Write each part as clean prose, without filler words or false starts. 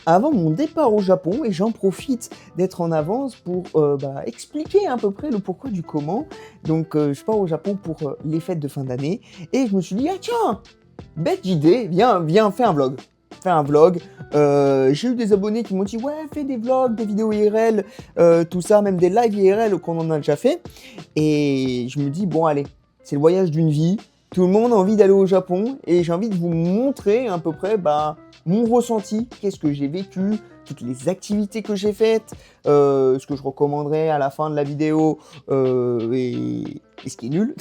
avant mon départ au Japon et j'en profite d'être en avance pour expliquer à peu près le pourquoi du comment. Donc je pars au Japon pour les fêtes de fin d'année et je me suis dit ah tiens, bête idée, viens fais un vlog. Fais un vlog. J'ai eu des abonnés qui m'ont dit ouais fais des vlogs, des vidéos IRL, tout ça, même des lives IRL qu'on en a déjà fait. Et je me dis bon allez, c'est le voyage d'une vie. Tout le monde a envie d'aller au Japon et j'ai envie de vous montrer à peu près mon ressenti, qu'est-ce que j'ai vécu, toutes les activités que j'ai faites, ce que je recommanderais à la fin de la vidéo et ce qui est nul.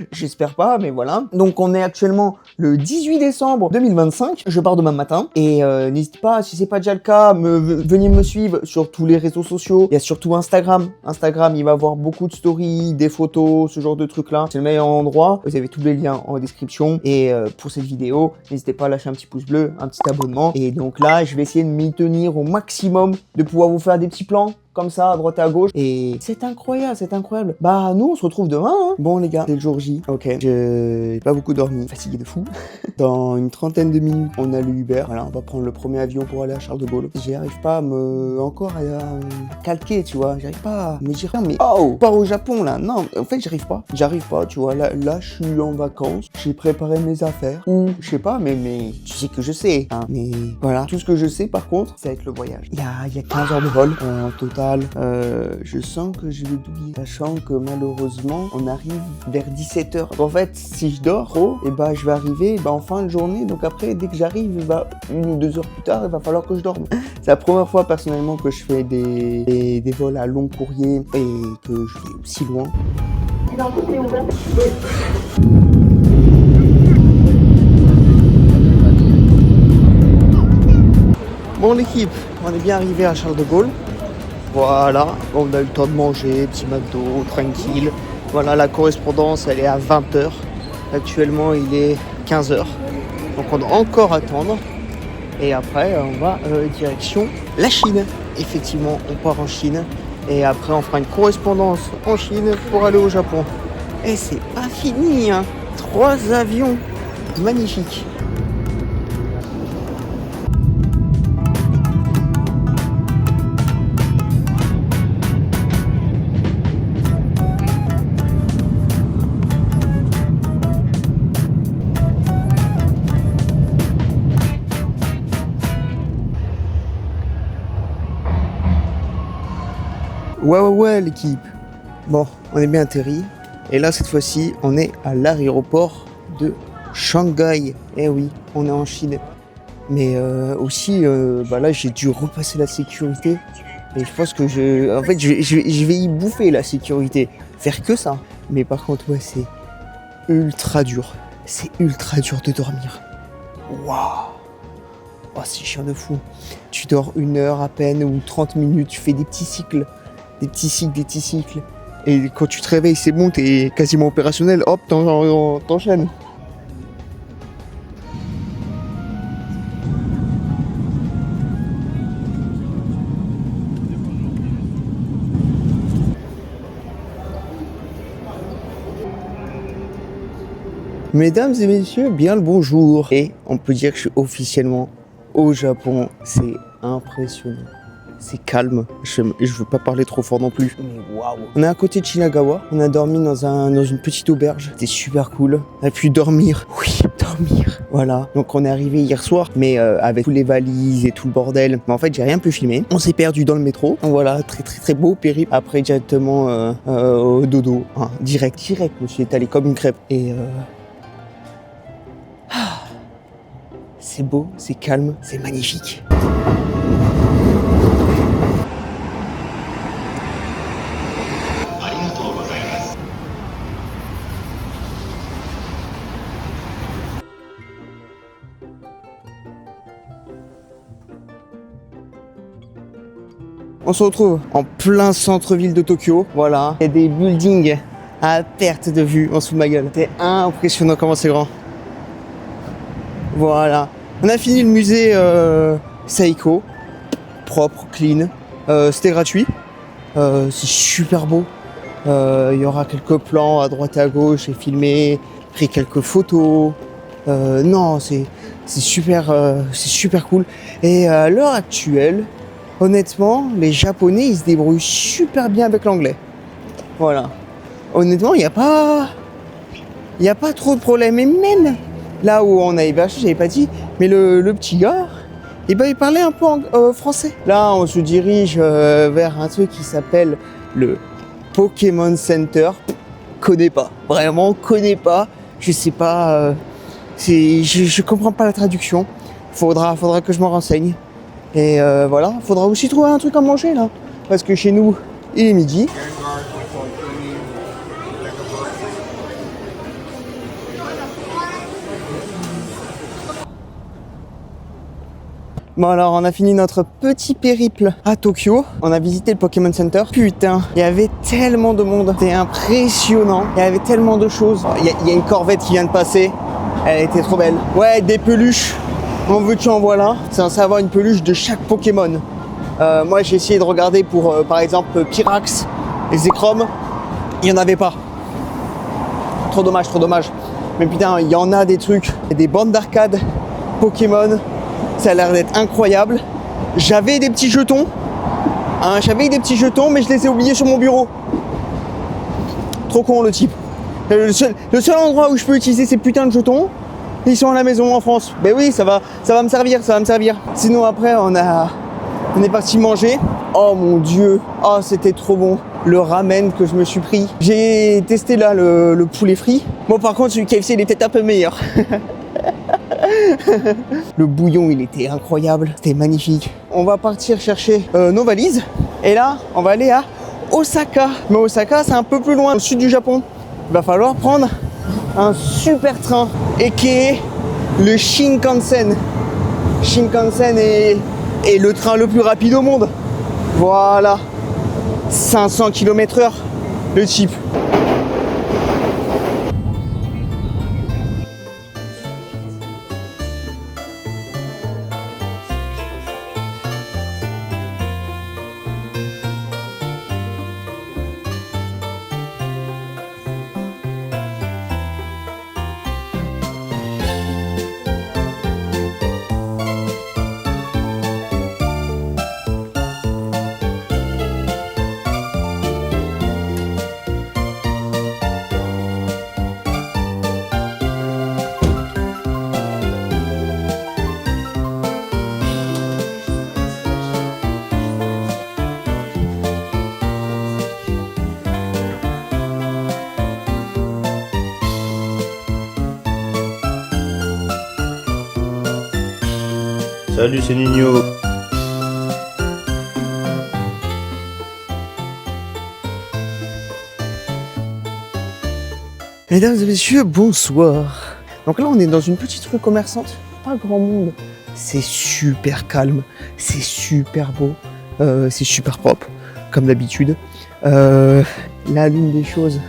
J'espère pas, mais voilà. Donc on est actuellement le 18 décembre 2025. Je pars demain matin. Et n'hésitez pas, si c'est pas déjà le cas, venez me suivre sur tous les réseaux sociaux. Il y a surtout Instagram. Instagram, il va avoir beaucoup de stories, des photos, ce genre de trucs-là. C'est le meilleur endroit. Vous avez tous les liens en description. Et pour cette vidéo, n'hésitez pas à lâcher un petit pouce bleu, un petit abonnement. Et donc là, je vais essayer de m'y tenir au maximum, de pouvoir vous faire des petits plans comme ça, à droite et à gauche. Et c'est incroyable, c'est incroyable. Bah, nous, on se retrouve demain, hein. Bon, les gars, c'est le jour J. Ok, j'ai pas beaucoup dormi, fatigué de fou. Dans une trentaine de minutes, on a le Uber. Alors, on va prendre le premier avion pour aller à Charles de Gaulle. J'arrive pas à encore à calquer, tu vois. J'arrive pas à me dire, mais oh, pas au Japon, là. Non, en fait, j'arrive pas. J'arrive pas, tu vois. Là, je suis en vacances. J'ai préparé mes affaires. Ou, je sais pas, mais tu sais que je sais, hein. Mais voilà. Tout ce que je sais, par contre, c'est avec le voyage. Il y a 15 heures de vol en total. Je sens que je vais douiller, sachant que malheureusement on arrive vers 17h. En fait, si je dors trop, et je vais arriver en fin de journée. Donc après, dès que j'arrive, 1 ou 2 heures plus tard, il va falloir que je dorme. C'est la première fois personnellement que je fais des vols à long courrier et que je vais aussi loin. Bon l'équipe, on est bien arrivé à Charles de Gaulle. Voilà, on a eu le temps de manger, petit McDo, tranquille. Voilà, la correspondance, elle est à 20h. Actuellement, il est 15h. Donc, on doit encore attendre. Et après, on va direction la Chine. Effectivement, on part en Chine. Et après, on fera une correspondance en Chine pour aller au Japon. Et c'est pas fini, hein. 3 avions. Magnifique. Ouais, l'équipe. Bon, on est bien atterri. Et là, cette fois-ci, on est à l'aéroport de Shanghai. Eh oui, on est en Chine. Mais aussi, là, j'ai dû repasser la sécurité. Et je pense que je vais y bouffer la sécurité. Faire que ça. Mais par contre, ouais, c'est ultra dur. C'est ultra dur de dormir. Waouh! Oh, c'est chiant de fou. Tu dors 1 heure à peine ou 30 minutes. Tu fais des petits cycles. Des petits cycles. Et quand tu te réveilles, c'est bon, t'es quasiment opérationnel. Hop, t'enchaînes. Mesdames et messieurs, bien le bonjour. Et on peut dire que je suis officiellement au Japon. C'est impressionnant. C'est calme, je veux pas parler trop fort non plus. Mais waouh! On est à côté de Shinagawa, on a dormi dans une petite auberge. C'était super cool. On a pu dormir. Oui, dormir. Voilà. Donc on est arrivé hier soir, mais avec tous les valises et tout le bordel. Mais en fait, j'ai rien pu filmer. On s'est perdu dans le métro. Voilà, très beau périple. Après, directement au dodo. Hein, direct. Je suis étalé comme une crêpe. Et c'est beau, c'est calme, c'est magnifique. On se retrouve en plein centre-ville de Tokyo. Voilà, il y a des buildings à perte de vue en dessous de ma gueule. C'est impressionnant comment c'est grand. Voilà. On a fini le musée Seiko. Propre, clean. C'était gratuit. C'est super beau. Il y aura quelques plans à droite et à gauche. J'ai filmé, pris quelques photos. Non, c'est c'est super cool. Et à l'heure actuelle, honnêtement, les Japonais, ils se débrouillent super bien avec l'anglais. Voilà. Honnêtement, il n'y a pas trop de problème. Et même là où on a hébergé, j'avais pas dit, mais le petit gars, il parlait un peu français. Là, on se dirige vers un truc qui s'appelle le Pokémon Center. Connais pas, vraiment connais pas. Je sais pas, je comprends pas la traduction. Faudra que je m'en renseigne. Et voilà, faudra aussi trouver un truc à manger là, parce que chez nous, il est midi. Bon alors on a fini notre petit périple à Tokyo, on a visité le Pokémon Center. Putain, il y avait tellement de monde, c'était impressionnant, il y avait tellement de choses. Il y a une Corvette qui vient de passer, elle était trop belle. Ouais, des peluches, en veux-tu en voilà, c'est censé avoir une peluche de chaque Pokémon. Moi j'ai essayé de regarder pour par exemple Pyrax et Zekrom, il n'y en avait pas. Trop dommage. Mais putain, il y en a des trucs, des bandes d'arcade Pokémon. Ça a l'air d'être incroyable. J'avais des petits jetons. Mais je les ai oubliés sur mon bureau. Trop con le type. Le seul endroit où je peux utiliser ces putains de jetons, ils sont à la maison en France. Ben oui, ça va me servir. Sinon après, on est parti manger. Oh mon dieu, oh c'était trop bon. Le ramen que je me suis pris. J'ai testé là le poulet frit. Bon par contre, celui KFC il est peut-être un peu meilleur. Le bouillon il était incroyable, c'était magnifique. On va partir chercher nos valises et là on va aller à Osaka. Mais Osaka c'est un peu plus loin, au sud du Japon. Il va falloir prendre un super train et qui est le Shinkansen. Shinkansen est le train le plus rapide au monde. Voilà, 500 km/h le type. Salut, c'est Nino. Mesdames et messieurs, bonsoir. Donc là, on est dans une petite rue commerçante, pas grand monde. C'est super calme, c'est super beau, c'est super propre, comme d'habitude. Là, l'une des choses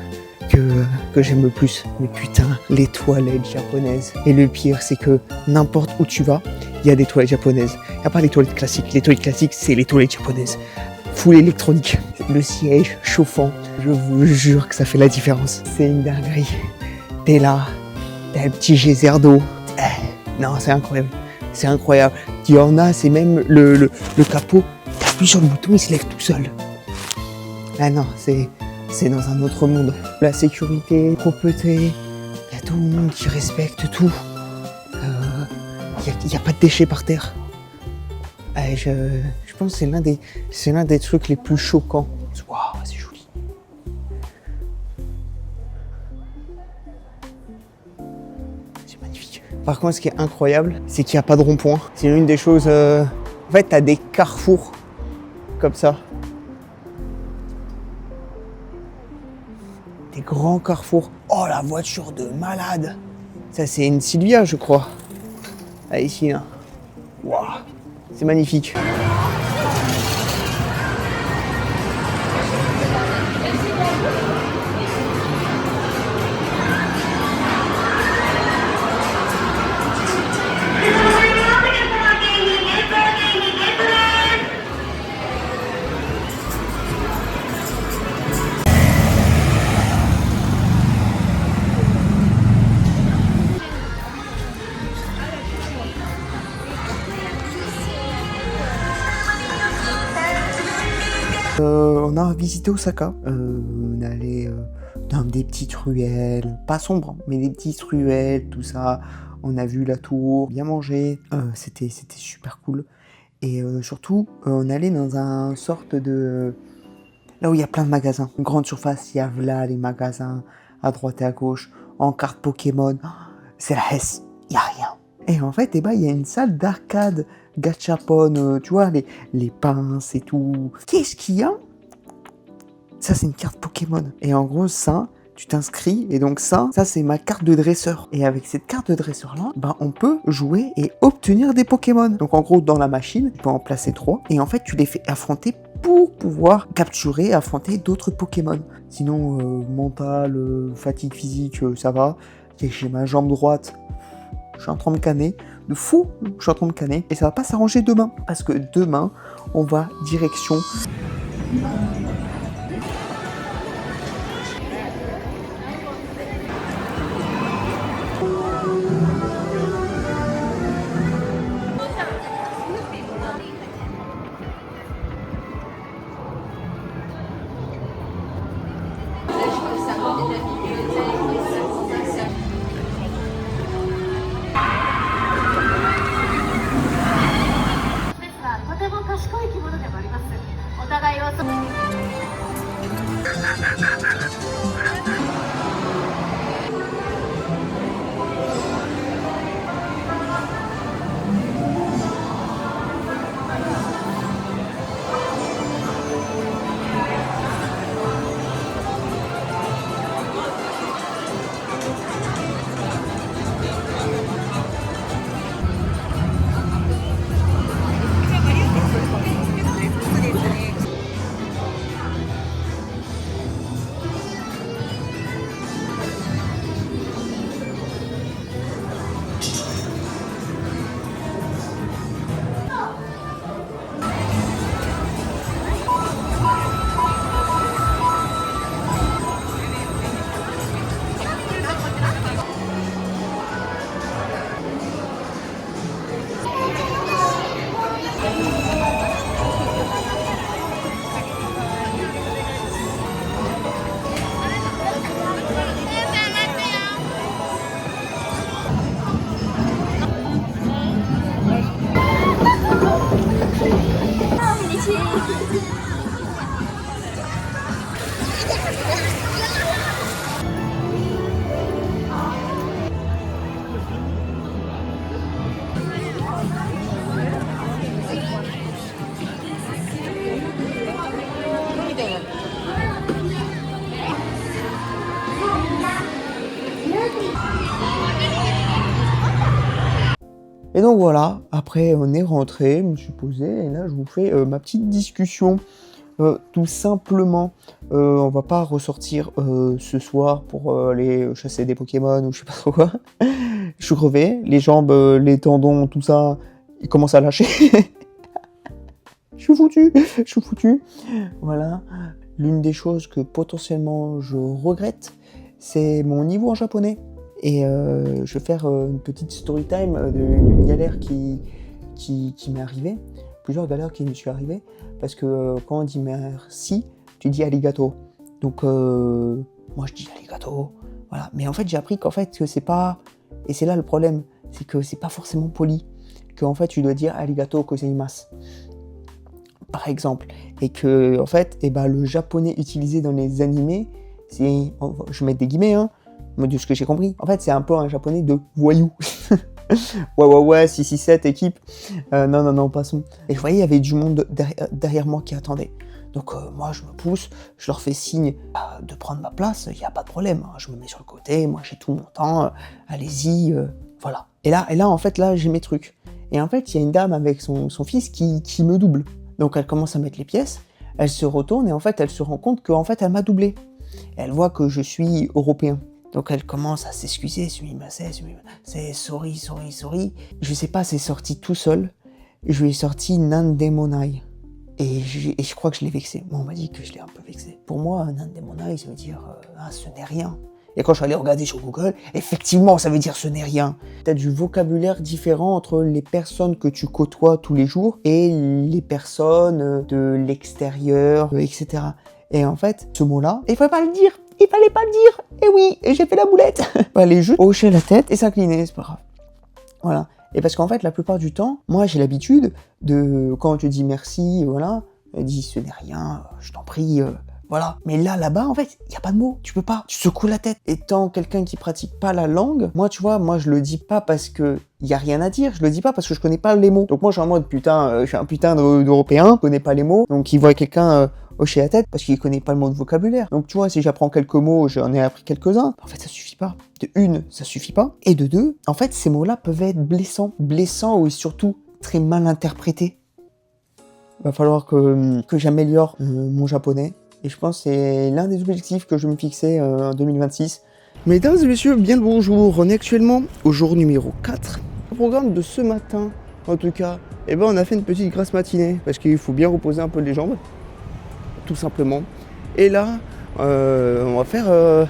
que j'aime le plus, mais putain, les toilettes japonaises. Et le pire, c'est que n'importe où tu vas, il y a des toilettes japonaises. Il n'y a pas les toilettes classiques. Les toilettes classiques, c'est les toilettes japonaises. Full électronique, le siège chauffant. Je vous jure que ça fait la différence. C'est une dinguerie. T'es là, t'as un petit geyser d'eau. Non, c'est incroyable. C'est incroyable. Il y en a, c'est même le capot. T'appuies sur le bouton, il se lève tout seul. Ah non, c'est dans un autre monde. La sécurité, la propreté, il y a tout le monde qui respecte tout. Il n'y a pas de déchets par terre. Je pense que c'est l'un des trucs les plus choquants. Waouh, c'est joli. C'est magnifique. Par contre, ce qui est incroyable, c'est qu'il n'y a pas de rond-point. C'est l'une des choses... En fait, tu as des carrefours comme ça. Des grands carrefours. Oh, la voiture de malade. Ça, c'est une Silvia, je crois. Ah, ici, là. Waouh, c'est magnifique. On a visité Osaka. On est allé dans des petites ruelles, pas sombres, mais des petites ruelles, tout ça. On a vu la tour, bien mangé. C'était super cool. Et surtout, on allait dans un sorte de... Là où il y a plein de magasins. Une grande surface, il y a là les magasins à droite et à gauche, en cartes Pokémon. C'est la Hesse, il n'y a rien. Et en fait, il y a une salle d'arcade gachapon, tu vois, les pinces et tout. Qu'est-ce qu'il y a? Ça, c'est une carte Pokémon. Et en gros, ça, tu t'inscris. Et donc ça c'est ma carte de dresseur. Et avec cette carte de dresseur-là, on peut jouer et obtenir des Pokémon. Donc en gros, dans la machine, tu peux en placer 3. Et en fait, tu les fais affronter pour pouvoir capturer, affronter d'autres Pokémon. Sinon, mental, fatigue physique, ça va. J'ai ma jambe droite. Je suis en train de me canner. De fou, je suis en train de me canner. Et ça va pas s'arranger demain. Parce que demain, on va direction... Et donc voilà, après on est rentré, je me suis posé, et là je vous fais ma petite discussion. Tout simplement, on va pas ressortir ce soir pour aller chasser des Pokémon ou je sais pas trop quoi. Je suis crevé, les jambes, les tendons, tout ça, ils commencent à lâcher. Je suis foutu. Voilà. L'une des choses que potentiellement je regrette, c'est mon niveau en japonais. Et je vais faire une petite story time d'une galère qui m'est arrivée. Plusieurs galères qui me sont arrivées. Parce que quand on dit merci, tu dis arigato. Donc moi je dis arigato. Voilà. Mais en fait j'ai appris qu'en fait que c'est pas... Et c'est là le problème. C'est que c'est pas forcément poli. Qu'en fait tu dois dire arigato gozaimasu. Par exemple. Et que en fait le japonais utilisé dans les animés, c'est... Je vais mettre des guillemets, hein. De ce que j'ai compris. En fait, c'est un peu un japonais de voyou. ouais, 667, équipe. Non, passons. Et je voyais, il y avait du monde derrière moi qui attendait. Donc, moi, je me pousse, je leur fais signe de prendre ma place, il n'y a pas de problème. Hein. Je me mets sur le côté, moi, j'ai tout mon temps, allez-y, voilà. Et là, en fait, j'ai mes trucs. Et en fait, il y a une dame avec son fils qui me double. Donc, elle commence à mettre les pièces, elle se retourne et en fait, elle se rend compte qu'en fait, elle m'a doublé. Et elle voit que je suis européen. Donc elle commence à s'excuser, c'est sorry. Je sais pas, c'est sorti tout seul. Je lui ai sorti Nandemonai. Et je crois que je l'ai vexé. Moi, on m'a dit que je l'ai un peu vexé. Pour moi, Nandemonai, ça veut dire ce n'est rien. Et quand je suis allé regarder sur Google, effectivement, ça veut dire ce n'est rien. Tu as du vocabulaire différent entre les personnes que tu côtoies tous les jours et les personnes de l'extérieur, etc. Et en fait, ce mot-là, il fallait pas le dire. Il fallait pas le dire. Et oui, et j'ai fait la boulette. Fallait juste hocher la tête et s'incliner, c'est pas grave. Voilà. Et parce qu'en fait, la plupart du temps, moi, j'ai l'habitude de, quand je dis merci, voilà, je dis ce n'est rien, je t'en prie, voilà. Mais là-bas, en fait, il n'y a pas de mots, tu peux pas, tu secoues la tête. Étant quelqu'un qui pratique pas la langue, moi, tu vois, moi, je le dis pas parce que il y a rien à dire, je le dis pas parce que je connais pas les mots. Donc moi, je suis en mode, putain, je suis un putain d'Européen, je connais pas les mots, donc il voit quelqu'un hocher la tête parce qu'il connaît pas le mot de vocabulaire. Donc tu vois, si j'apprends quelques mots, j'en ai appris quelques-uns, en fait, ça suffit pas. De une, ça suffit pas. Et de deux, en fait, ces mots-là peuvent être blessants. Blessants ou surtout très mal interprétés. Va falloir que j'améliore mon japonais. Et je pense que c'est l'un des objectifs que je me fixais en 2026. Mesdames et messieurs, bien le bonjour. On est actuellement au jour numéro 4. Au programme de ce matin, en tout cas, eh ben, on a fait une petite grasse matinée. Parce qu'il faut bien reposer un peu les jambes. Tout simplement. Et là, on va faire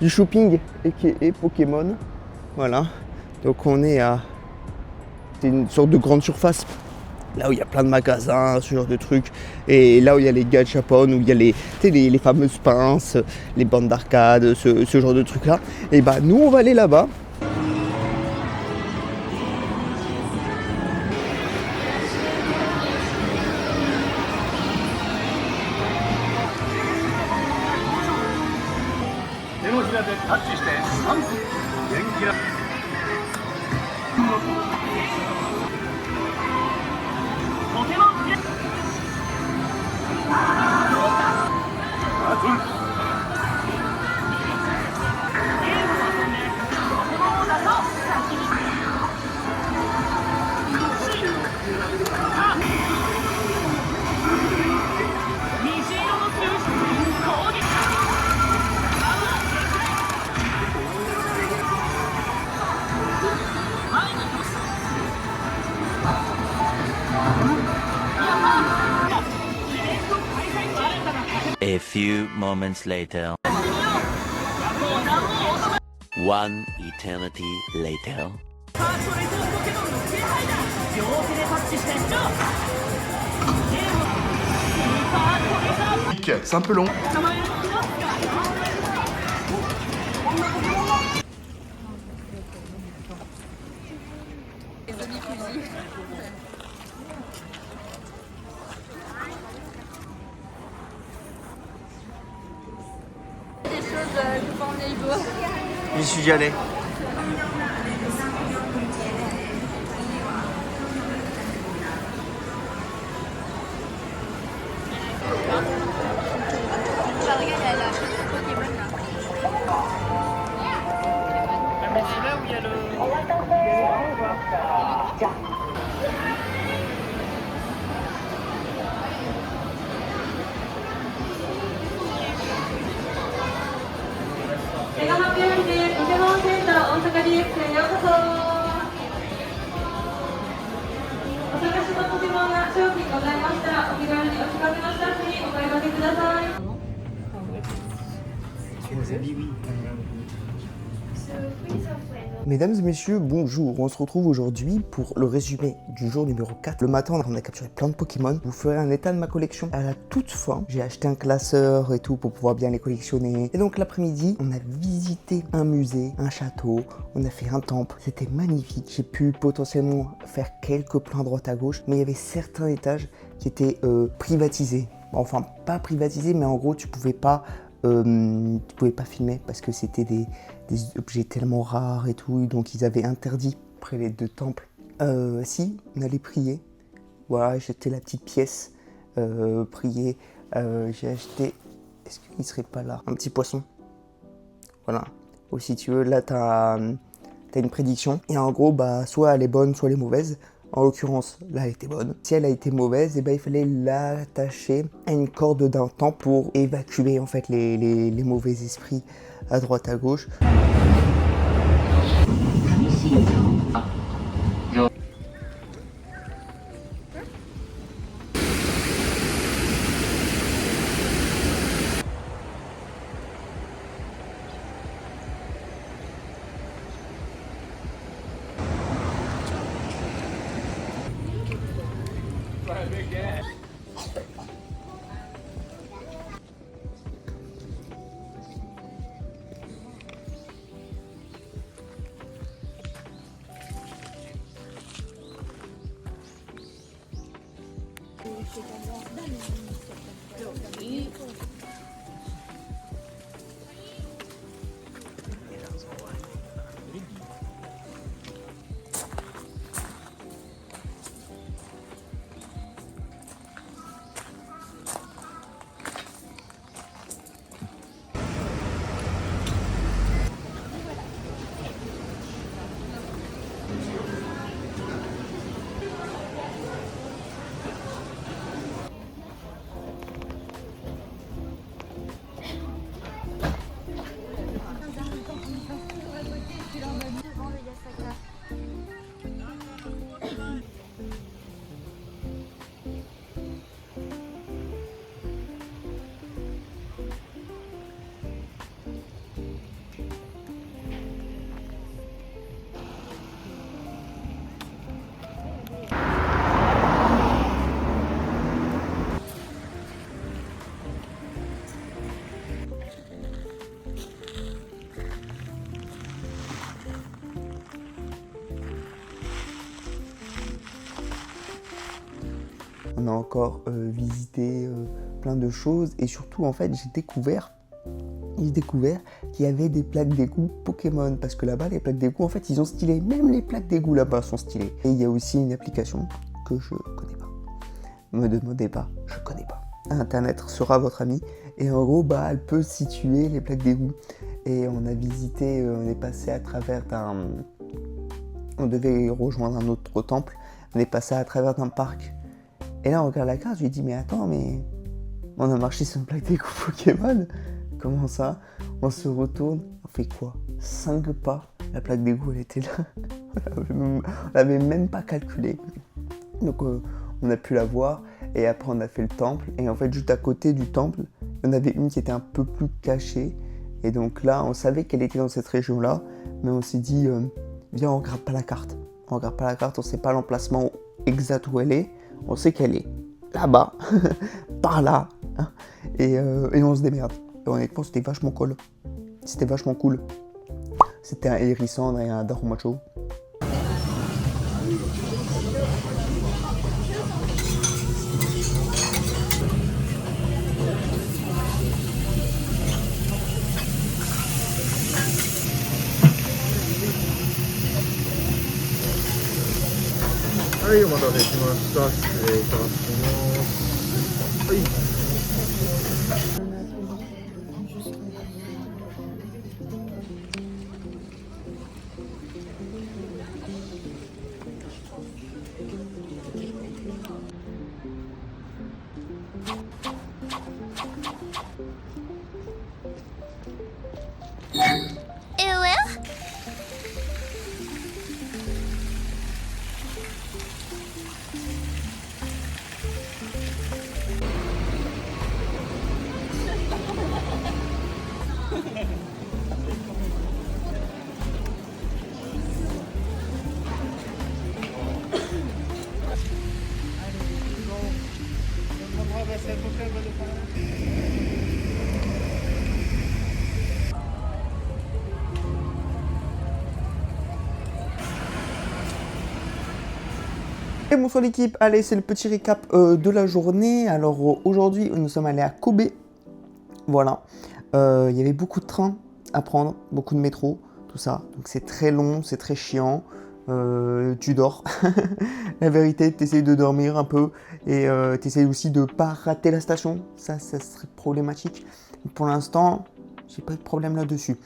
du shopping et Pokémon. Voilà. Donc on est à... C'est une sorte de grande surface. Là où il y a plein de magasins, ce genre de trucs. Et là où il y a les gachapon, où il y a les fameuses pinces, les bandes d'arcade, ce genre de trucs là. Et bah nous on va aller là-bas. A few moments later. One eternity later. C'est un peu long. J'y suis déjà allé. Mesdames et messieurs, bonjour. On se retrouve aujourd'hui pour le résumé du jour numéro 4. Le matin, on a capturé plein de Pokémon. Je vous ferai un état de ma collection. À la toute fin, j'ai acheté un classeur et tout pour pouvoir bien les collectionner. Et donc l'après-midi, on a visité un musée, un château, on a fait un temple. C'était magnifique. J'ai pu potentiellement faire quelques plans à droite à gauche, mais il y avait certains étages qui étaient privatisés. Enfin, pas privatisés, mais en gros, tu pouvais pas filmer parce que c'était des objets tellement rares et tout, donc ils avaient interdit après les deux temples. Si, on allait prier. Voilà, j'ai acheté la petite pièce, prier. J'ai acheté, est-ce qu'il serait pas là? Un petit poisson. Voilà. Ou si tu veux, là t'as une prédiction. Et en gros, bah, soit elle est bonne, soit elle est mauvaise. En l'occurrence, là, elle était bonne. Si elle a été mauvaise, et ben, il fallait l'attacher à une corde d'un temple pour évacuer en fait les mauvais esprits à droite à gauche. On a encore visité plein de choses et surtout en fait j'ai découvert qu'il y avait des plaques d'égout Pokémon parce que là-bas les plaques d'égout en fait ils ont stylé, même les plaques d'égout là-bas sont stylées. Et il y a aussi une application que je connais pas. Me demandez pas, je connais pas. Internet sera votre ami et en gros bah elle peut situer les plaques d'égout. Et on a visité, on est passé à travers on devait rejoindre un autre temple, on est passé à travers d'un parc. Et là on regarde la carte, je lui dis mais attends mais on a marché sur une plaque d'égout Pokémon. Comment ça? On se retourne, on fait quoi? 5 pas, la plaque d'égout elle était là. On l'avait même pas calculé. Donc on a pu la voir et après on a fait le temple. Et en fait juste à côté du temple, il y en avait une qui était un peu plus cachée. Et donc là on savait qu'elle était dans cette région là. Mais on s'est dit, viens on regarde pas la carte. On regarde pas la carte, on sait pas l'emplacement exact où elle est. On sait qu'elle est là-bas, par là. Hein, et on se démerde. Et honnêtement, c'était vachement cool. C'était vachement cool. C'était un hérissandre et un Darumacho.はい、お待たせしました。失礼いたします。はい。Et bonsoir l'équipe, allez c'est le petit récap de la journée. Alors aujourd'hui nous sommes allés à Kobe, voilà, il y avait beaucoup de trains à prendre, beaucoup de métro, tout ça, donc c'est très long, c'est très chiant, tu dors, la vérité t'essayes de dormir un peu et t'essayes aussi de pas rater la station, ça serait problématique. Pour l'instant j'ai pas de problème là-dessus.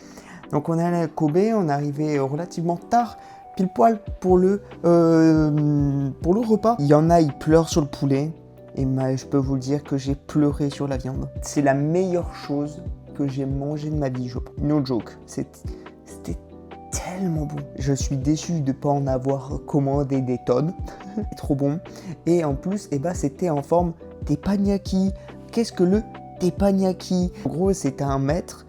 Donc on est allé à Kobe, on est arrivé relativement tard, pile poil pour le repas. Il y en a, ils pleurent sur le poulet. Et je peux vous le dire que j'ai pleuré sur la viande. C'est la meilleure chose que j'ai mangée de ma vie, je pense. No joke. C'était tellement bon. Je suis déçu de ne pas en avoir commandé des tonnes. C'est trop bon. Et en plus, c'était en forme teppanyaki. Qu'est-ce que le teppanyaki? En gros, c'est un maître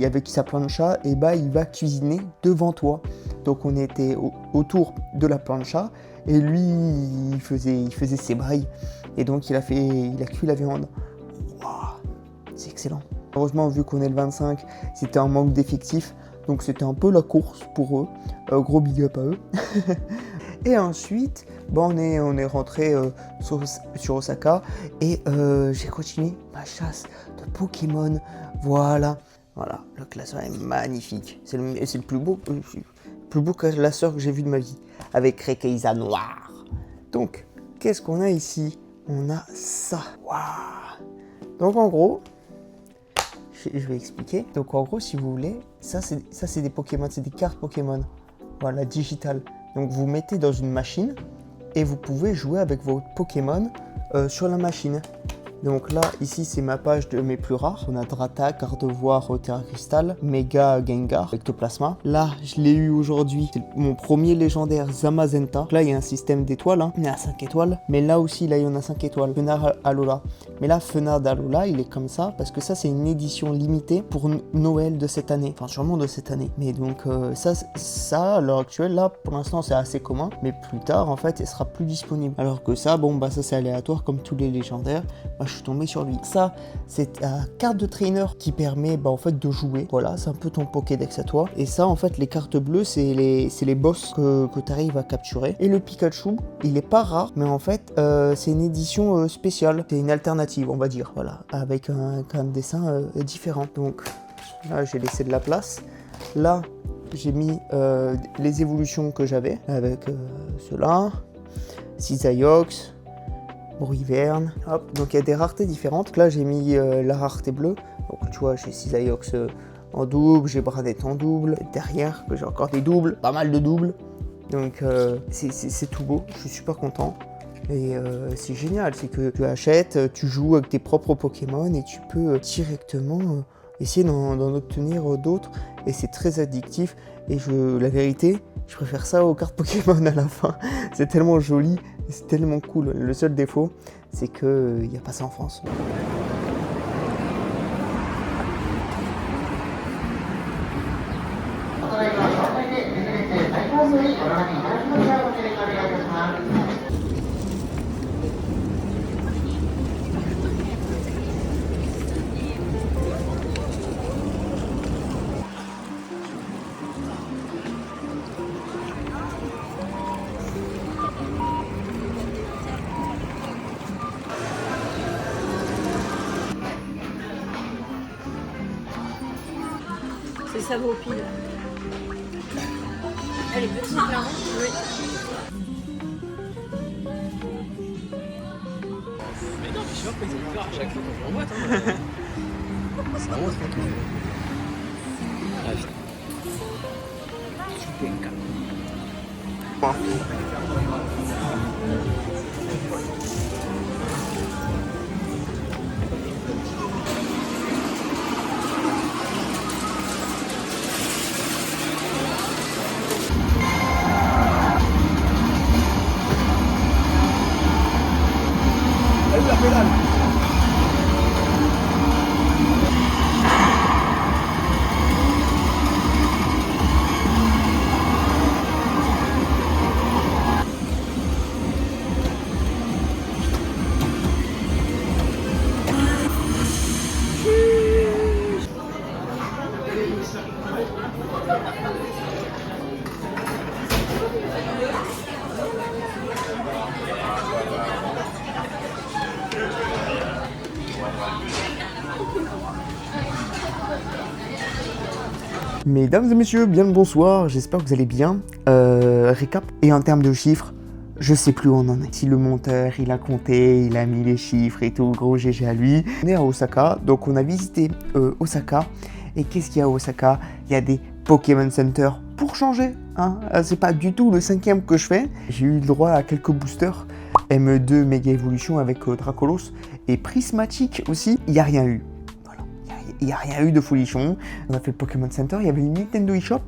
avec sa plancha, il va cuisiner devant toi. Donc on était autour de la plancha et lui il faisait ses bails et donc il a cuit la viande. Wow, c'est excellent. Heureusement vu qu'on est le 25, c'était un manque d'effectifs, donc c'était un peu la course pour eux. Gros big up à eux. Et ensuite Bon, on est rentré sur Osaka et j'ai continué ma chasse de Pokémon. Voilà, le classeur est magnifique. C'est le plus beau classeur que j'ai vu de ma vie, avec Rayquaza noir. Donc, qu'est-ce qu'on a ici? On a ça. Waouh! Donc en gros, je vais expliquer. Donc en gros, si vous voulez, ça c'est des Pokémon, c'est des cartes Pokémon. Voilà, digitales. Donc vous mettez dans une machine et vous pouvez jouer avec vos Pokémon sur la machine. Donc là, ici, c'est ma page de mes plus rares. On a Drata, Gardevoir, Terra Crystal, Mega Gengar, Ectoplasma. Là, je l'ai eu aujourd'hui. C'est mon premier légendaire Zamazenta. Donc là, il y a un système d'étoiles. Hein. Il y en a 5 étoiles. Mais là aussi, là, il y en a 5 étoiles. Fenard Alola. Mais là, Fenard Alola, il est comme ça parce que ça, c'est une édition limitée pour Noël de cette année. Enfin, sûrement de cette année. Mais donc, ça, à l'heure actuelle, là, pour l'instant, c'est assez commun. Mais plus tard, en fait, il sera plus disponible. Alors que ça, bon, bah, ça, c'est aléatoire comme tous les légendaires. Je suis tombé sur lui. Ça, c'est la carte de trainer qui permet en fait de jouer. Voilà, c'est un peu ton Pokédex à toi. Et ça, en fait, les cartes bleues, c'est les boss que tu arrives à capturer. Et le Pikachu, il est pas rare, mais en fait, c'est une édition spéciale. C'est une alternative, on va dire. Voilà, avec un dessin différent. Donc là, j'ai laissé de la place. Là, j'ai mis les évolutions que j'avais avec ceux-là. Cisaiox, Bruyverne, hop, donc il y a des raretés différentes. Donc là j'ai mis la rareté bleue, donc tu vois j'ai Cisaiox en double, j'ai Bradette en double, derrière que j'ai encore des doubles, pas mal de doubles, donc c'est tout beau, je suis super content. Et c'est génial, c'est que tu achètes, tu joues avec tes propres Pokémon et tu peux directement essayer d'en obtenir d'autres, et c'est très addictif. Et la vérité, je préfère ça aux cartes Pokémon à la fin, c'est tellement joli. C'est tellement cool. Le seul défaut, c'est qu'il n'y a pas ça en France. C'est ça vos piles. Elle est petite là, oui. Mais non, mais je suis sûr qu'ils ont peur à chaque fois qu'on l'envoie. C'est vraiment tranquille. Mesdames et messieurs, bien le bonsoir, j'espère que vous allez bien. Récap, et en termes de chiffres, je sais plus où on en est. Si le monteur, il a compté, il a mis les chiffres et tout, gros GG à lui. On est à Osaka, donc on a visité Osaka. Et qu'est-ce qu'il y a à Osaka? Il y a des Pokémon Center pour changer. Hein. C'est pas du tout le 5e que je fais. J'ai eu le droit à quelques boosters. M2 Mega Evolution avec Dracolos. Et Prismatic aussi, il n'y a rien eu. Il n'y a rien eu de folichon. On a fait le Pokémon Center, il y avait une Nintendo eShop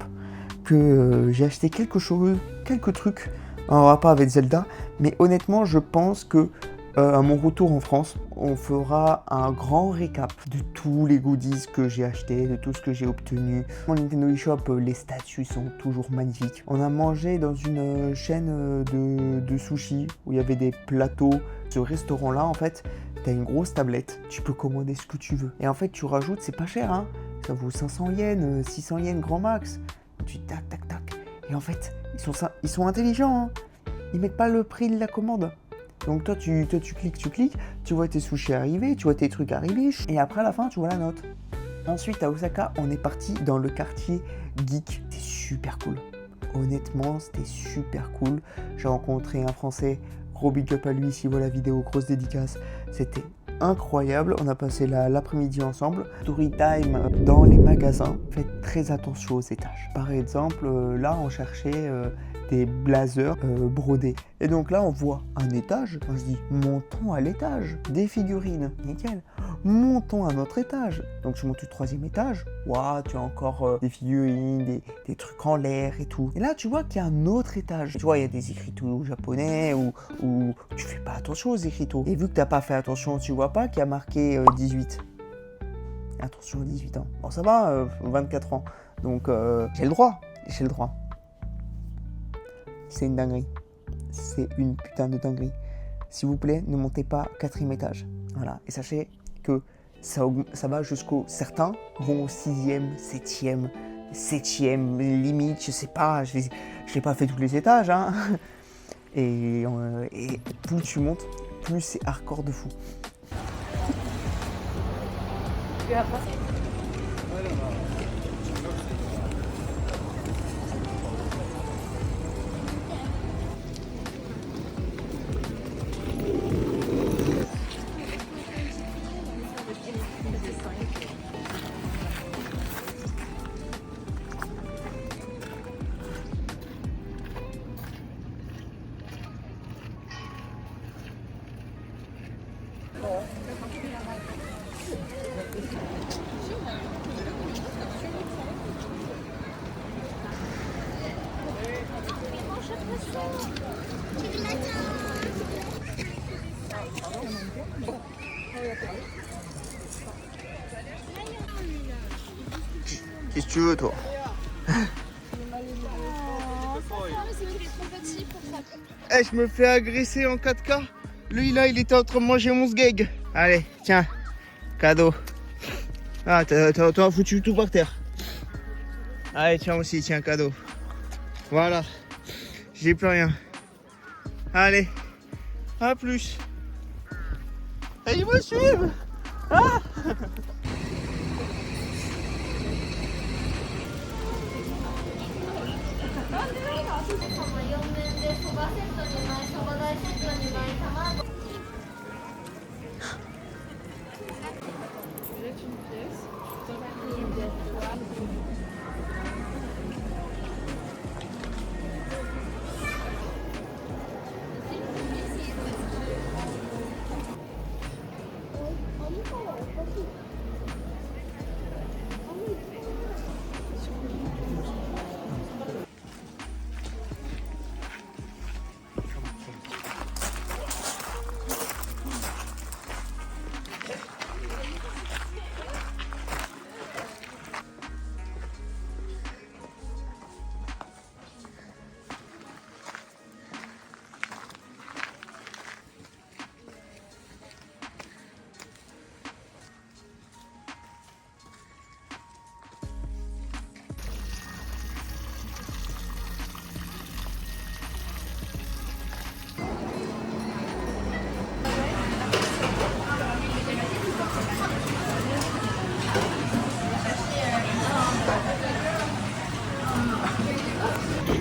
que j'ai acheté quelque chose, quelques trucs en rapport avec Zelda. Mais honnêtement, je pense que à mon retour en France, on fera un grand récap de tous les goodies que j'ai achetés, de tout ce que j'ai obtenu. Mon Nintendo eShop, les statues sont toujours magnifiques. On a mangé dans une chaîne de sushi où il y avait des plateaux. Ce restaurant-là, en fait, t'as une grosse tablette, tu peux commander ce que tu veux. Et en fait, tu rajoutes, c'est pas cher, hein. Ça vaut 500 yens, 600 yens grand max. Tu tac, tac, tac. Et en fait, ils sont intelligents, hein. ils mettent pas le prix de la commande. Donc toi tu cliques, tu vois tes sushis arriver, tu vois tes trucs arriver, et après à la fin tu vois la note. Ensuite à Osaka, on est parti dans le quartier geek. C'était super cool. Honnêtement, c'était super cool. J'ai rencontré un Français, gros big up à lui, s'il voit la vidéo, grosse dédicace. C'était incroyable, on a passé l'après-midi ensemble. Story time dans les magasins, faites très attention aux étages. Par exemple, là on cherchait des blazers brodés. Et donc là on voit un étage, on se dit montons à l'étage, des figurines, nickel. Montons à notre étage. Donc je monte au 3e étage, waouh, tu as encore des figurines, des trucs en l'air et tout. Et là tu vois qu'il y a un autre étage. Tu vois, il y a des écriteaux japonais où tu fais pas attention aux écriteaux. Et vu que t'as pas fait attention, tu vois pas qu'il y a marqué 18. Attention, 18 ans. Bon ça va, 24 ans. Donc j'ai le droit. C'est une dinguerie. C'est une putain de dinguerie. S'il vous plaît, ne montez pas 4e étage. Voilà. Et sachez que ça va jusqu'au... Certains vont au 6e, 7e, limite, je sais pas. Je n'ai pas fait tous les étages. Hein. Et plus tu montes, plus c'est hardcore de fou. Qu'est-ce que tu veux, toi? Eh, je me fais agresser en 4K. Lui, là, il était en train de manger mon sgeg. Allez, tiens, cadeau. Ah, t'as foutu tout par terre. Allez, tiens aussi, tiens, cadeau. Voilà, j'ai plus rien. Allez, à plus. Et ils me suivent. Ah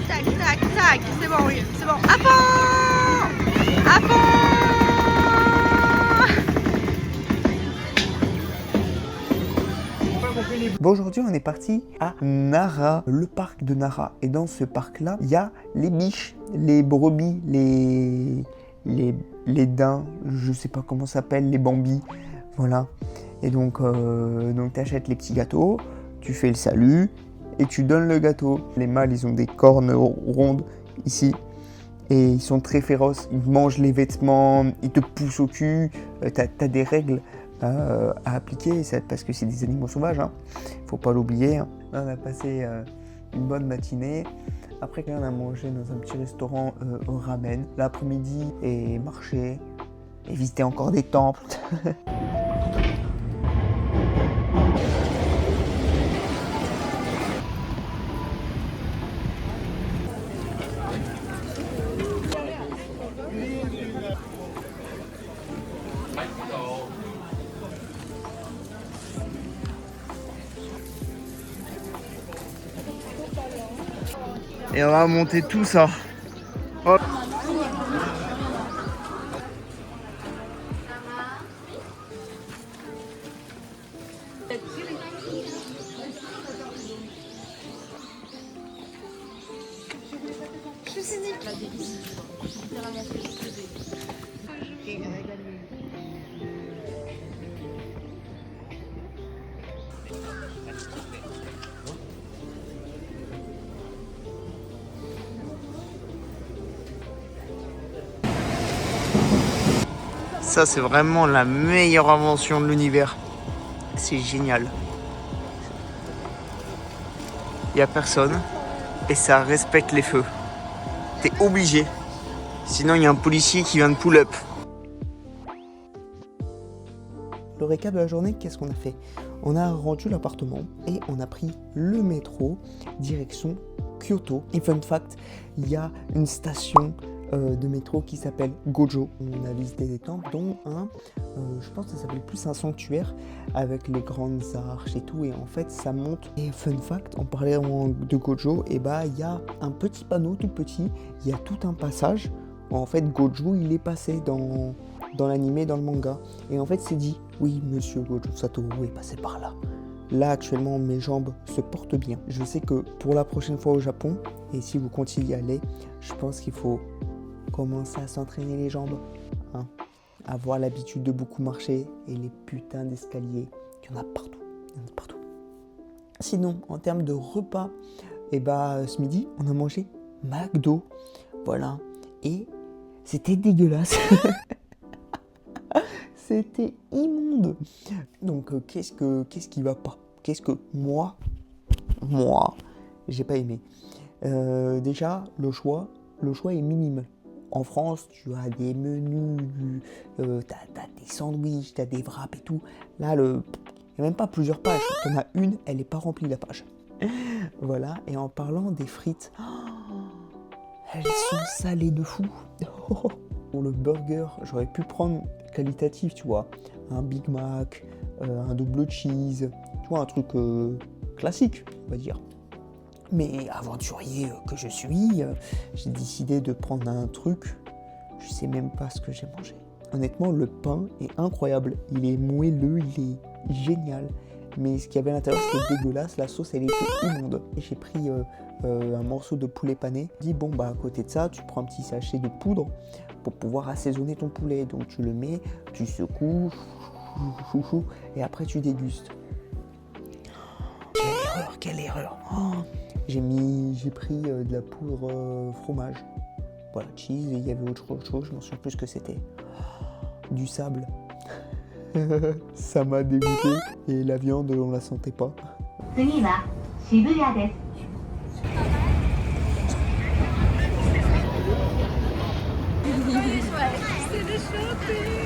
Tac, tac, tac, c'est bon, oui, c'est bon. À fond! À fond! Bon, aujourd'hui, on est parti à Nara, le parc de Nara. Et dans ce parc-là, il y a les biches, les brebis, les daims, je sais pas comment ça s'appelle, les bambis. Voilà. Et donc tu achètes les petits gâteaux, tu fais le salut et tu donnes le gâteau. Les mâles, ils ont des cornes rondes ici. Et ils sont très féroces, ils mangent les vêtements, ils te poussent au cul. T'as des règles à appliquer, parce que c'est des animaux sauvages, hein. Faut pas l'oublier. Hein. Là, on a passé une bonne matinée. Après, on a mangé dans un petit restaurant au ramen. L'après-midi, et marché, et visiter encore des temples. Et on va monter tout ça. Hop. Ça, c'est vraiment la meilleure invention de l'univers. C'est génial. Il n'y a personne et ça respecte les feux. T'es obligé. Sinon, il y a un policier qui vient de pull-up. Le récap de la journée, qu'est-ce qu'on a fait? On a rendu l'appartement et on a pris le métro direction Kyoto. Et fun fact, il y a une station de métro qui s'appelle Gojo. On a visité des temples, dont un, je pense que ça s'appelle plus un sanctuaire avec les grandes arches et tout. Et en fait, ça monte. Et fun fact, on parlait de Gojo, et bah il y a un petit panneau tout petit. Il y a tout un passage. En fait, Gojo, il est passé dans l'anime, dans le manga. Et en fait, c'est dit, oui, monsieur Gojo Satoru est passé par là. Là, actuellement, mes jambes se portent bien. Je sais que pour la prochaine fois au Japon, et si vous continuez à aller, je pense qu'il faut commencer à s'entraîner les jambes, hein, avoir l'habitude de beaucoup marcher, et les putains d'escaliers, il y en a partout. Il y en a partout. Sinon, en termes de repas, et bah, ce midi, on a mangé McDo. Voilà. Et c'était dégueulasse. C'était immonde. Donc, qu'est-ce qui va pas? Qu'est-ce que moi, j'ai pas aimé. Déjà, le choix est minime. En France, tu as des menus, t'as des sandwichs, t'as des wraps et tout. Là, il n'y a même pas plusieurs pages. T'en as une, elle n'est pas remplie la page. Voilà. Et en parlant des frites, elles sont salées de fou. Pour le burger, j'aurais pu prendre qualitatif, tu vois, un Big Mac, un double cheese, tu vois, un truc classique, on va dire. Mais aventurier que je suis, j'ai décidé de prendre un truc, je sais même pas ce que j'ai mangé. Honnêtement, le pain est incroyable, il est moelleux, il est génial. Mais ce qu'il y avait à l'intérieur, c'était dégueulasse, la sauce, elle était immonde. Et j'ai pris un morceau de poulet pané. Je dis, bon, bah, à côté de ça, tu prends un petit sachet de poudre pour pouvoir assaisonner ton poulet. Donc, tu le mets, tu secoues, et après, tu dégustes. Quelle erreur. Oh, j'ai pris de la poudre fromage. Voilà, cheese, et il y avait autre chose, je m'en souviens plus ce que c'était. Du sable. Ça m'a dégoûté, et la viande, on la sentait pas. C'est des shopping.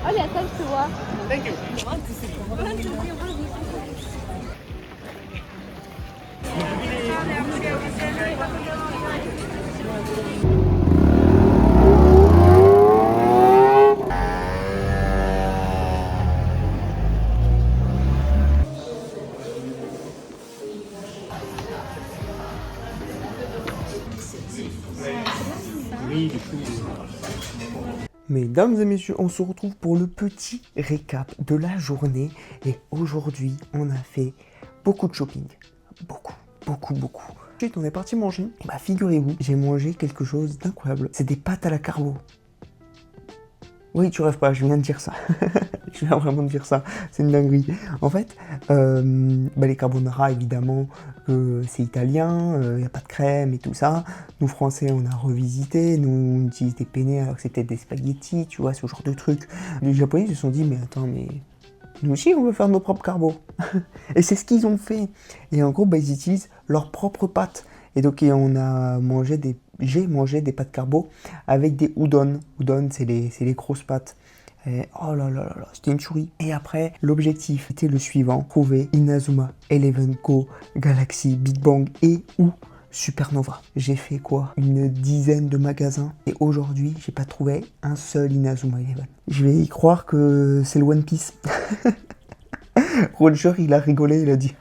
Allez, attends, je te vois. Thank you. Mesdames et messieurs, on se retrouve pour le petit récap de la journée. Et aujourd'hui, on a fait beaucoup de shopping. Beaucoup. Ensuite, on est parti manger. Et bah, figurez-vous, j'ai mangé quelque chose d'incroyable. C'est des pâtes à la carbo. Oui, tu rêves pas, je viens de dire ça. Je Je viens vraiment de dire ça, c'est une dinguerie. En fait, les carbonara, évidemment, c'est italien, il n'y a pas de crème et tout ça. Nous, Français, on a revisité, nous, on utilise des penne alors que c'était des spaghettis, tu vois, ce genre de truc. Les Japonais se sont dit, mais attends, mais nous aussi, on veut faire nos propres carbos. Et c'est ce qu'ils ont fait. Et en gros, ils utilisent leurs propres pâtes. Et donc, j'ai mangé des pâtes carbo avec des udon. Udon, c'est les grosses pâtes. Et oh là là là là, c'était une tuerie. Et après, l'objectif était le suivant, trouver Inazuma, Eleven Go, Galaxy, Big Bang et ou Supernova. J'ai fait quoi? Une dizaine de magasins et aujourd'hui, j'ai pas trouvé un seul Inazuma Eleven. Je vais y croire que c'est le One Piece. Roger, il a rigolé, il a dit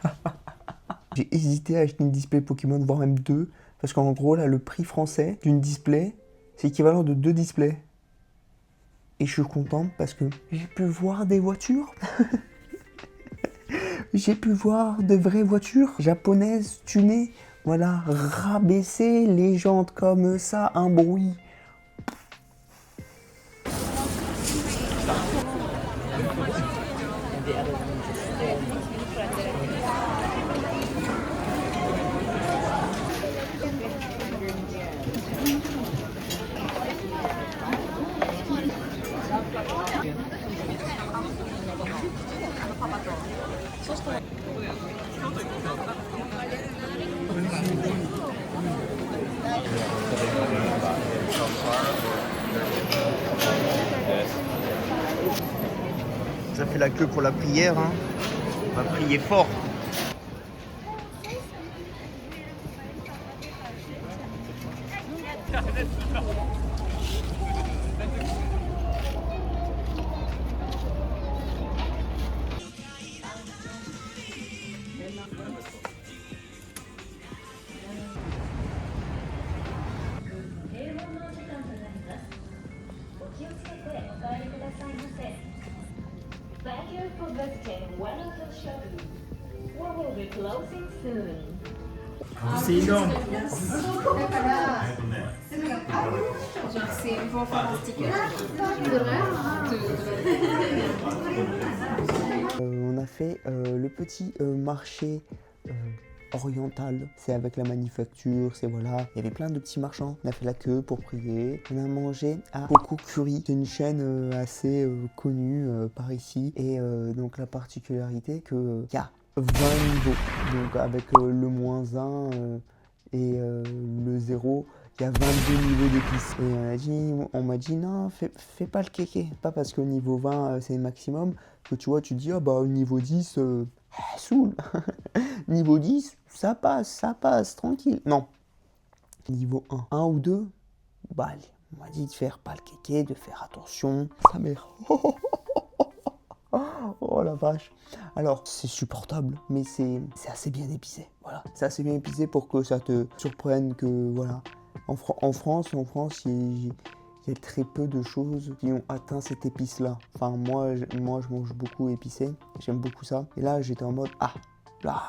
j'ai hésité à acheter une display Pokémon, voire même 2, parce qu'en gros, là, le prix français d'une display, c'est équivalent de 2 displays. Et je suis content parce que j'ai pu voir des voitures. J'ai pu voir de vraies voitures japonaises tunées. Voilà, rabaisser les jantes comme ça, un bruit. Ça fait la queue pour la prière, hein. On va prier fort. Thank you for visiting one of the showrooms. We will be closing soon. C'est énorme. On a fait le petit marché oriental, c'est avec la manufacture, c'est voilà, il y avait plein de petits marchands. On a fait la queue pour prier. On a mangé à Coco Curry, c'est une chaîne assez connue par ici. Et donc la particularité que y a 20 niveaux, donc avec le -1 et le 0. Il y a 22 niveaux d'épices. Et on m'a dit non, fais pas le kéké. Pas parce que niveau 20 c'est le maximum que tu vois, tu dis au niveau 10, saoule. Niveau 10, ça passe, tranquille. Non. Niveau 1 ou 2, allez, on m'a dit de faire pas le kéké, de faire attention. Sa mère. Oh la vache. Alors, c'est supportable, mais c'est assez bien épicé. Voilà, c'est assez bien épicé pour que ça te surprenne que, voilà. En France, il y a très peu de choses qui ont atteint cette épice-là. Enfin, moi, je mange beaucoup épicé. J'aime beaucoup ça. Et là, j'étais en mode, là,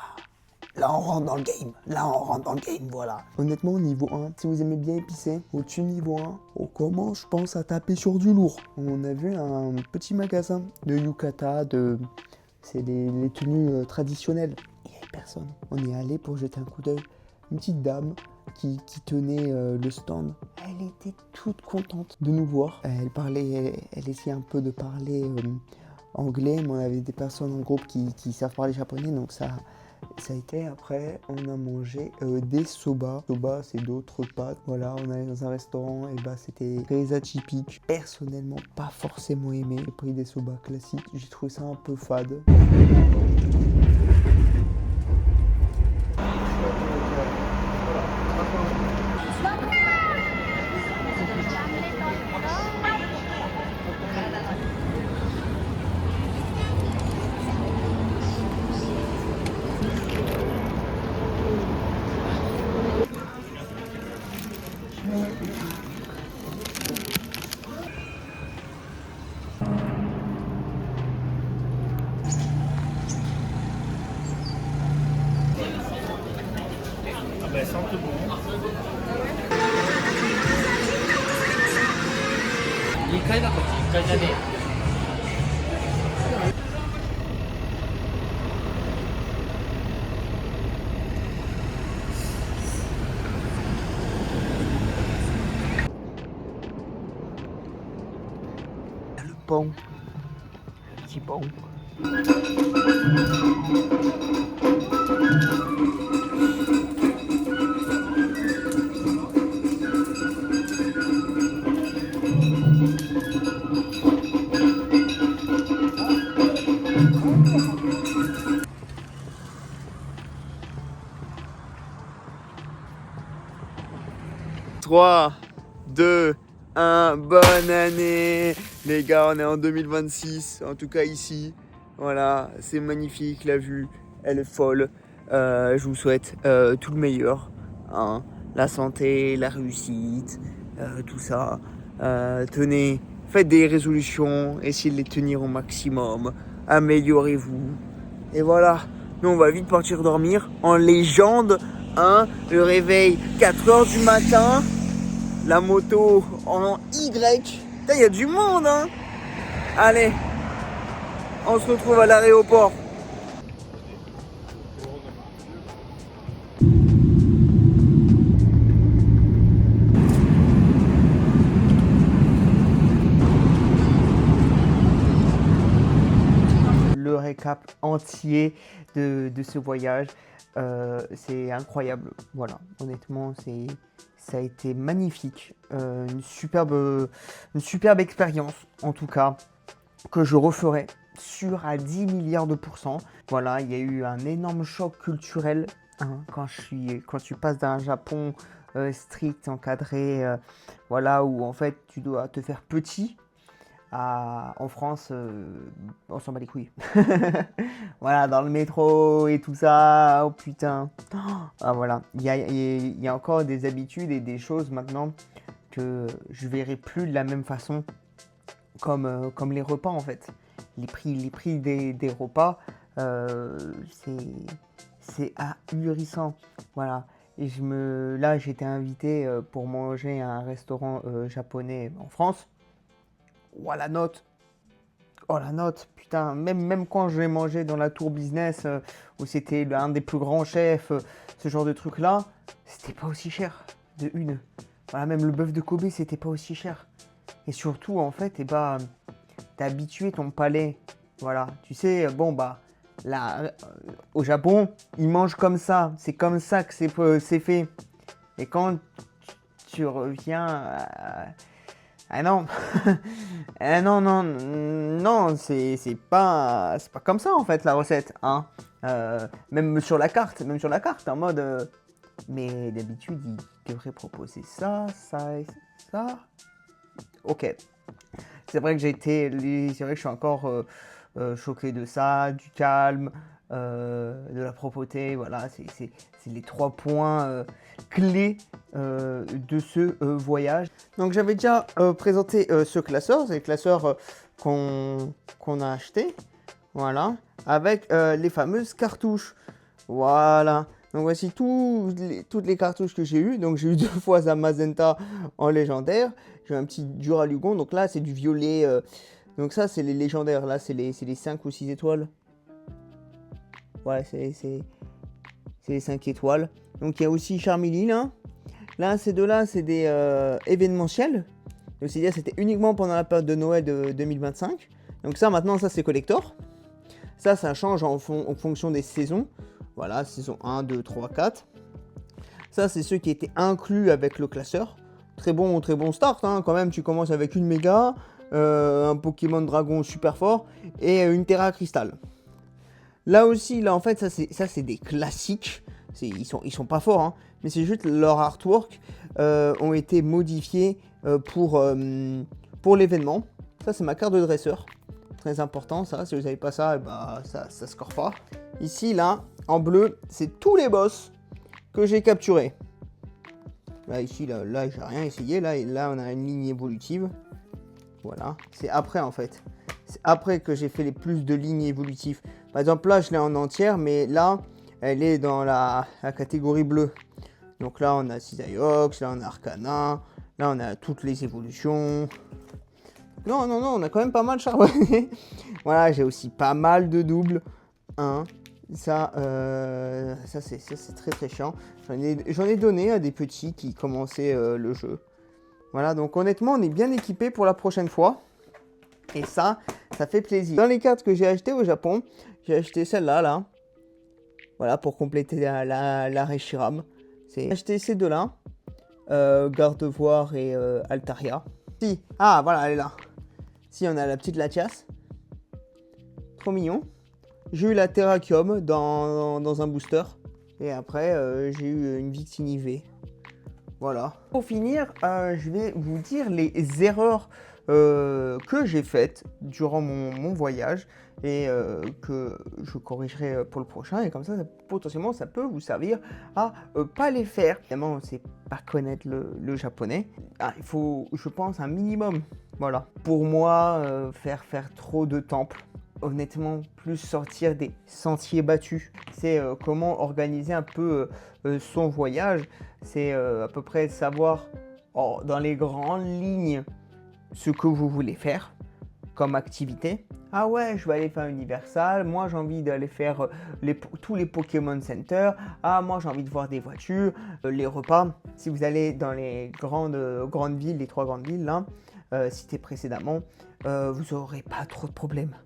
on rentre dans le game. Voilà. Honnêtement, niveau 1, si vous aimez bien épicé, au-dessus niveau 1, on commence, je pense, à taper sur du lourd. On a vu un petit magasin de yukata, c'est les tenues traditionnelles. Il n'y avait personne. On est allé pour jeter un coup d'œil. Une petite dame qui tenait le stand. Elle était toute contente de nous voir. Elle essayait un peu de parler anglais, mais on avait des personnes en groupe qui savent parler japonais, donc ça a été. Après, on a mangé des soba. Soba, c'est d'autres pâtes. Voilà, on allait dans un restaurant et c'était très atypique. Personnellement, pas forcément aimé. J'ai pris des soba classiques. J'ai trouvé ça un peu fade. pont. Un petit pont. Trois, 2, 1, bonne année les gars, on est en 2026, en tout cas ici, voilà, c'est magnifique, la vue, elle est folle, je vous souhaite tout le meilleur, hein, la santé, la réussite, tout ça, tenez, faites des résolutions, essayez de les tenir au maximum, améliorez-vous, et voilà, nous on va vite partir dormir, en légende, hein, le réveil 4h du matin, la moto en Y. Putain, y a du monde, hein. Allez, on se retrouve à l'aéroport. Le récap entier de ce voyage, c'est incroyable. Voilà, honnêtement, ça a été magnifique, une superbe expérience en tout cas, que je referai sûr à 10 milliards de %. Voilà, il y a eu un énorme choc culturel, hein, quand tu passes d'un Japon strict, encadré, voilà, où en fait tu dois te faire petit. En France, on s'en bat les couilles. Voilà, dans le métro et tout ça, oh putain. Ah, voilà, il y a encore des habitudes et des choses maintenant que je verrai plus de la même façon, comme les repas en fait. Les prix des repas, c'est ahurissant. Voilà. Et là, j'étais invité pour manger à un restaurant japonais en France. Oh la note, putain, même quand je vais manger dans la tour business, où c'était un des plus grands chefs, ce genre de truc là, c'était pas aussi cher, de une. Voilà, même le bœuf de Kobe, c'était pas aussi cher. Et surtout, en fait, t'as habitué ton palais, voilà, tu sais, bon bah, là, au Japon, ils mangent comme ça, c'est comme ça que c'est fait. Et quand tu reviens ah non, non, c'est pas comme ça en fait la recette, hein. Même sur la carte, en mode, mais d'habitude ils devraient proposer ça et ça. Ok, c'est vrai que je suis encore choqué de ça, du calme, de la propreté, voilà, c'est les 3 points clés de ce voyage. Donc j'avais déjà présenté ce classeur, c'est le classeur qu'on a acheté, voilà, avec les fameuses cartouches, voilà. Donc voici toutes les cartouches que j'ai eues. Donc j'ai eu 2 fois Zamazenta en légendaire, j'ai eu un petit Duralugon, donc là c'est du violet, donc ça c'est les légendaires, là c'est les 5 ou 6 étoiles. Ouais, c'est les 5 étoiles. Donc il y a aussi Charmeleon, là. Là, ces deux-là, c'est des événementiels. Donc c'est-à-dire c'était uniquement pendant la période de Noël de 2025. Donc ça, maintenant, ça c'est collector. Ça change en fonction des saisons. Voilà, saison 1, 2, 3, 4. Ça, c'est ceux qui étaient inclus avec le classeur. Très bon start, hein. Quand même, tu commences avec une méga, un Pokémon Dragon super fort et une Terra Crystal. Là aussi, là en fait, ça c'est des classiques. Ils sont pas forts, hein, mais c'est juste leur artwork ont été modifiés pour l'événement. Ça c'est ma carte de dresseur. Très important ça, si vous n'avez pas ça, bah, ça score pas. Ici, là, en bleu, c'est tous les boss que j'ai capturés. Là, ici, là j'ai rien essayé. Là, on a une ligne évolutive. Voilà, c'est après en fait. C'est après que j'ai fait les plus de lignes évolutives. Par exemple, là, je l'ai en entière, mais là, elle est dans la catégorie bleue. Donc là, on a Cisaiox, là, on a Arcana, là, on a toutes les évolutions. Non, on a quand même pas mal charbonné. Voilà, j'ai aussi pas mal de doubles. Hein. Ça c'est très très chiant. J'en ai donné à des petits qui commençaient le jeu. Voilà, donc honnêtement, on est bien équipé pour la prochaine fois. Et ça fait plaisir. Dans les cartes que j'ai achetées au Japon, j'ai acheté celle-là, là. Voilà, pour compléter la Reshiram. J'ai acheté ces deux-là. Gardevoir et Altaria. Si, ah voilà, elle est là. Si, on a la petite Latias. Trop mignon. J'ai eu la Terrakium dans un booster. Et après, j'ai eu une Victini V. Voilà. Pour finir, je vais vous dire les erreurs que j'ai faites durant mon voyage et que je corrigerai pour le prochain. Et comme ça, potentiellement, ça peut vous servir à pas les faire. Évidemment, c'est pas connaître le japonais. Ah, il faut, je pense, un minimum. Voilà. Pour moi, faire trop de temples. Honnêtement, plus sortir des sentiers battus. C'est comment organiser un peu son voyage. C'est à peu près savoir dans les grandes lignes ce que vous voulez faire comme activité. Ah ouais, je vais aller faire Universal. Moi, j'ai envie d'aller faire tous les Pokémon Center. Ah, moi, j'ai envie de voir des voitures, les repas. Si vous allez dans les grandes villes, les 3 grandes villes là, citées précédemment, vous n'aurez pas trop de problèmes.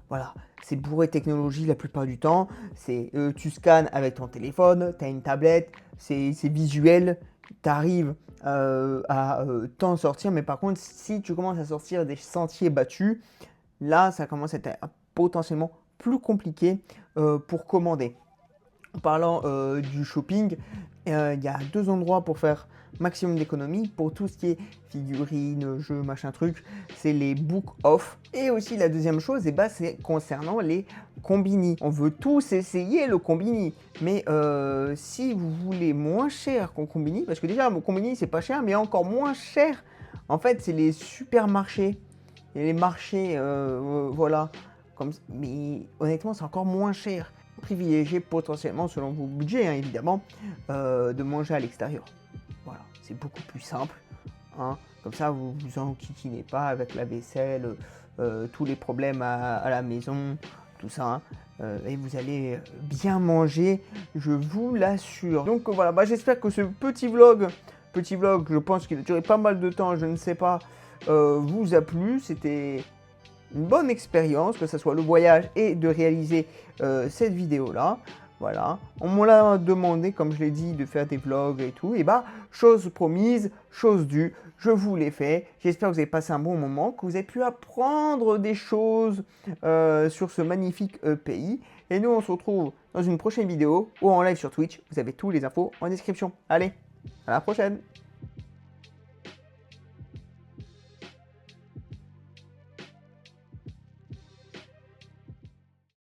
Voilà, c'est bourré de technologie la plupart du temps. C'est tu scannes avec ton téléphone, tu as une tablette, c'est visuel, tu arrives à t'en sortir. Mais par contre, si tu commences à sortir des sentiers battus, là, ça commence à être potentiellement plus compliqué pour commander. En parlant du shopping, il y a 2 endroits pour faire maximum d'économie. Pour tout ce qui est figurines, jeux, machin truc, c'est les book off. Et aussi la deuxième chose, c'est concernant les combini. On veut tous essayer le combini. Mais si vous voulez moins cher qu'en combini, parce que déjà, mon combini, c'est pas cher, mais encore moins cher, en fait, c'est les supermarchés. Et les marchés, voilà. Mais honnêtement, c'est encore moins cher. Privilégiez potentiellement, selon vos budgets, hein, évidemment, de manger à l'extérieur. Voilà, c'est beaucoup plus simple. Hein. Comme ça, vous vous enquiquinez pas avec la vaisselle, tous les problèmes à la maison, tout ça. Hein. Et vous allez bien manger, je vous l'assure. Donc voilà, j'espère que ce petit vlog, je pense qu'il a duré pas mal de temps, je ne sais pas, vous a plu. C'était une bonne expérience, que ce soit le voyage et de réaliser cette vidéo là. Voilà, on m'en l'a demandé, comme je l'ai dit, de faire des vlogs et tout. Et chose promise, chose due, je vous l'ai fait. J'espère que vous avez passé un bon moment, que vous avez pu apprendre des choses sur ce magnifique pays. Et nous, on se retrouve dans une prochaine vidéo ou en live sur Twitch. Vous avez tous les infos en description. Allez, à la prochaine!